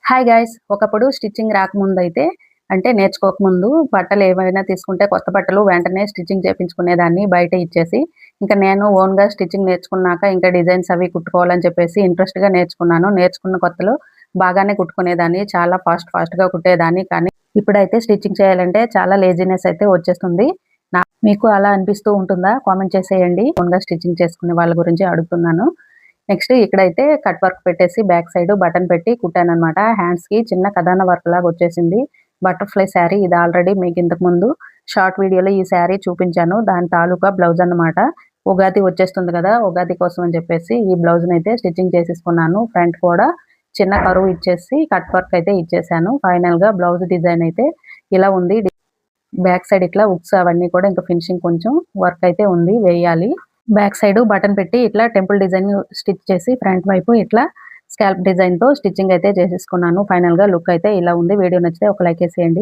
Hi guys! ఒకప్పుడు stitching రాకముందయితే అంటే నేర్చుకోకముందు బట్టలు ఏవైనా తీసుకుంటే కొత్త బట్టలు వెంటనే స్టిచ్చింగ్ చేపించుకునేదాన్ని బయట ఇచ్చేసి. ఇంకా నేను ఓన్‌గా స్టిచ్చింగ్ నేర్చుకున్నాక ఇంకా డిజైన్స్ అవి కుట్టుకోవాలని చెప్పేసి ఇంట్రెస్ట్‌గా నేర్చుకున్నాను. నేర్చుకున్న కొత్తలో బాగానే కుట్టుకునేదాన్ని. చాలా ఫాస్ట్‌గా కుట్టేదాన్ని. కానీ ఇప్పుడైతే స్టిచ్చింగ్ చేయాలంటే చాలా లేజీనెస్ అయితే వచ్చేస్తుంది. మీకు అలా అనిపిస్తూ ఉంటుందా? కామెంట్ చేసేయండి. ఓన్‌గా స్టిచ్చింగ్ చేసుకునే వాళ్ళ గురించి అడుగుతున్నాను. నెక్స్ట్ ఇక్కడైతే కట్ వర్క్ పెట్టేసి బ్యాక్ సైడ్ బటన్ పెట్టి కుట్టాననమాట. హ్యాండ్స్‌కి చిన్న కథాన వర్క్ లాగా వచ్చేసింది. బటర్‌ఫ్లై శారీ ఇది ఆల్రెడీ మీకు ఇంతకుముందు షార్ట్ వీడియోలో ఈ శారీ చూపించాను. దాని తాలూకా బ్లౌజ్ అన్నమాట. ఉగాది వచ్చేస్తుంది కదా! ఉగాది కోసం అని చెప్పేసి ఈ బ్లౌజ్‌నైతే స్టిచ్చింగ్ చేసేసుకున్నాను. ఫ్రంట్ కూడా చిన్న కరువు ఇచ్చేసి కట్ వర్క్ అయితే ఇచ్చేసాను. ఫైనల్‌గా బ్లౌజ్ డిజైన్ అయితే ఇలా ఉంది. బ్యాక్ సైడ్ ఇట్లా హుక్స్ అవన్నీ కూడా ఇంకా ఫినిషింగ్ కొంచెం వర్క్ అయితే ఉంది, వేయాలి. బ్యాక్ సైడ్ బటన్ పెట్టి ఇట్లా టెంపుల్ డిజైన్ స్టిచ్ చేసి ఫ్రంట్ వైపు ఇట్లా స్కాల్ప్ డిజైన్‌తో స్టిచ్చింగ్ అయితే చేసేసుకున్నాను. ఫైనల్‌గా లుక్ అయితే ఇలా ఉంది. వీడియో నచ్చితే ఒక లైక్ ఏసేయండి.